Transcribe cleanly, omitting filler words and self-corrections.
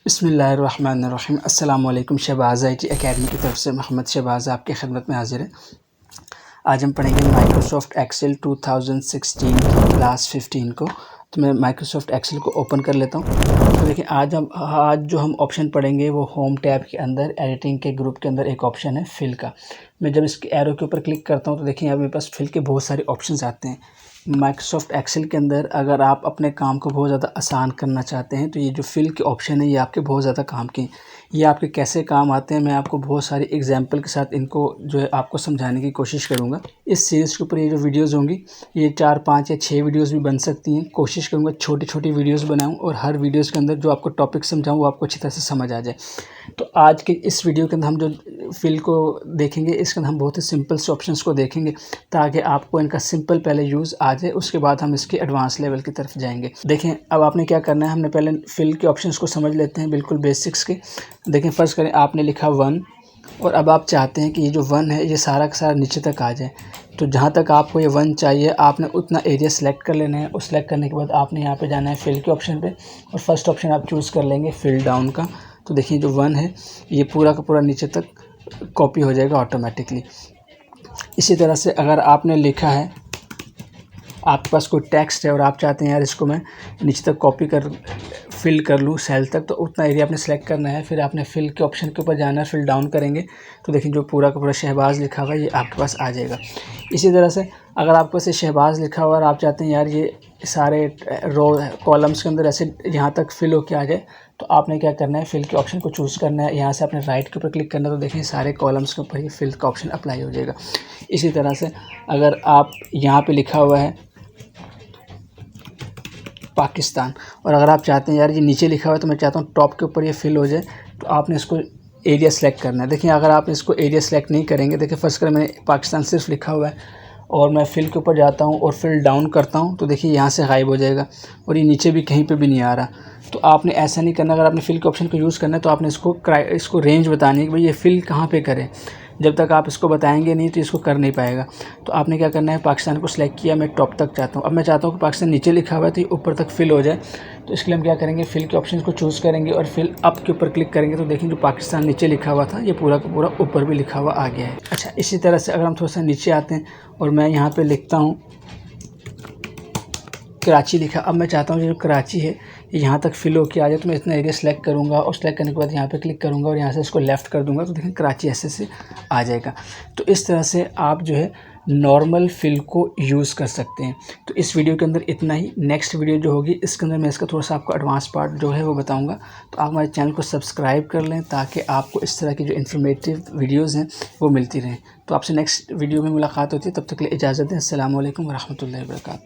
बिस्मिल्लाहिर्रहमानिर्रहीम। अस्सलाम वालेकुम। शहबाज़ IT एकेडमी की तरफ से मोहम्मद शहबाज़ आपकी खिदमत में हाजिर है। आज हम पढ़ेंगे माइक्रोसॉफ्ट एक्सेल 2016 की क्लास 15 को। तो मैं माइक्रोसॉफ्ट एक्सेल को ओपन कर लेता हूँ। तो देखिए आज जो हम ऑप्शन पढ़ेंगे वो होम टैब के अंदर एडिटिंग के ग्रुप के अंदर एक ऑप्शन है फिल का। मैं जब इसके एरो के ऊपर क्लिक करता हूँ तो देखिए यहाँ मेरे पास फिल के बहुत सारे ऑप्शंस आते हैं। माइक्रोसॉफ्ट एक्सेल के अंदर अगर आप अपने काम को बहुत ज़्यादा आसान करना चाहते हैं तो ये जो फिल के ऑप्शन है ये आपके बहुत ज़्यादा काम के हैं। ये आपके कैसे काम आते हैं मैं आपको बहुत सारी एग्जांपल के साथ इनको जो है आपको समझाने की कोशिश करूँगा। इस सीरीज़ के ऊपर ये जो वीडियोज़ होंगी ये 4, 5 या 6 वीडियोज़ भी बन सकती हैं। कोशिश करूँगा छोटी छोटी वीडियोज़ बनाऊँ और हर वीडियोज़ के अंदर जो आपको टॉपिक समझाऊँ वो आपको अच्छी तरह से समझ आ जाए। तो आज के इस वीडियो के अंदर हम जो फिल को देखेंगे इसके अंदर हम बहुत ही सिंपल से ऑप्शंस को देखेंगे ताकि आपको इनका सिंपल पहले यूज़ आ जाए, उसके बाद हम इसके एडवांस लेवल की तरफ जाएंगे। देखें अब आपने क्या करना है, हमने पहले फिल के ऑप्शंस को समझ लेते हैं बिल्कुल बेसिक्स के। देखें फ़र्ज़ करें आपने लिखा 1 और अब आप चाहते हैं कि ये जो 1 है ये सारा का सारा नीचे तक आ जाए। तो जहाँ तक आपको ये 1 चाहिए आपने उतना एरिया सेलेक्ट कर लेना है। और सेलेक्ट करने के बाद आपने यहाँ पे जाना है फिल के ऑप्शन पे और फर्स्ट ऑप्शन आप चूज़ कर लेंगे फिल डाउन का। तो देखिए जो 1 है ये पूरा का पूरा नीचे तक कॉपी हो जाएगा ऑटोमेटिकली। इसी तरह से अगर आपने लिखा है, आपके पास कोई टेक्स्ट है और आप चाहते हैं यार इसको मैं नीचे तक कॉपी कर फिल कर लूँ सेल तक, तो उतना एरिया आपने सेलेक्ट करना है। फिर आपने फिल के ऑप्शन के ऊपर जाना है, फिल डाउन करेंगे तो देखिए जो पूरा का पूरा शहबाज़ लिखा हुआ है ये आपके पास आ जाएगा। इसी तरह से अगर आपके पास ये शहबाज़ लिखा हुआ है और आप चाहते हैं यार ये सारे रो कॉलम्स के अंदर ऐसे यहाँ तक फिल होके आ जाए, तो आपने क्या करना है फिल के ऑप्शन को चूज़ करना है। यहाँ से आपने राइट के ऊपर क्लिक करना है तो देखिए सारे कॉलम्स के ऊपर ये फिल का ऑप्शन अप्लाई हो जाएगा। इसी तरह से अगर आप यहाँ पे लिखा हुआ है पाकिस्तान और अगर आप चाहते हैं यार ये नीचे लिखा हुआ है तो मैं चाहता हूँ टॉप के ऊपर ये फिल हो जाए, तो आपने इसको एरिया सेलेक्ट करना है। देखिए अगर आप इसको एरिया सेलेक्ट नहीं करेंगे, देखिए फर्स्ट कर मैंने पाकिस्तान सिर्फ लिखा हुआ है और मैं फिल के ऊपर जाता हूँ और फिल डाउन करता हूँ तो देखिए यहाँ से गायब हो जाएगा और ये नीचे भी कहीं पे भी नहीं आ रहा। तो आपने ऐसा नहीं करना। अगर आपने फिल के ऑप्शन को यूज़ करना है तो आपने इसको रेंज बतानी है कि भाई ये फिल कहाँ पे करें। जब तक आप इसको बताएंगे नहीं तो इसको कर नहीं पाएगा। तो आपने क्या करना है, पाकिस्तान को सिलेक्ट किया, मैं टॉप तक चाहता हूँ। अब मैं चाहता हूँ कि पाकिस्तान नीचे लिखा हुआ है तो ये ऊपर तक फिल हो जाए। तो इसके लिए हम क्या करेंगे, फिल के ऑप्शन को चूज़ करेंगे और फिल अप के ऊपर क्लिक करेंगे तो देखेंगे जो पाकिस्तान नीचे लिखा हुआ था ये पूरा का पूरा ऊपर भी लिखा हुआ आ गया है। अच्छा, इसी तरह से अगर हम थोड़ा सा नीचे आते हैं और मैं यहाँ पर लिखता हूँ कराची लिखा। अब मैं चाहता हूँ जो कराची है यहाँ तक फिल होके आ जाए, तो मैं इतना एरिया सेलेक्ट करूँगा और सेलेक्ट करने के बाद यहाँ पे क्लिक करूँगा और यहाँ से इसको लेफ़्ट कर दूँगा तो देखें कराची ऐसे से आ जाएगा। तो इस तरह से आप जो है नॉर्मल फिल को यूज़ कर सकते हैं। तो इस वीडियो के अंदर इतना ही। नेक्स्ट वीडियो जो होगी इसके अंदर मैं इसका थोड़ा सा आपको एडवांस पार्ट जो है वो बताऊँगा। तो आप हमारे चैनल को सब्सक्राइब कर लें ताकि आपको इस तरह की जो इन्फॉर्मेटिव वीडियोज़ हैं वो मिलती रहें। तो आपसे नेक्स्ट वीडियो में मुलाकात होती है, तब तक के लिए इजाज़त दें। अस्सलाम वालेकुम व रहमतुल्लाहि व बरकातहू।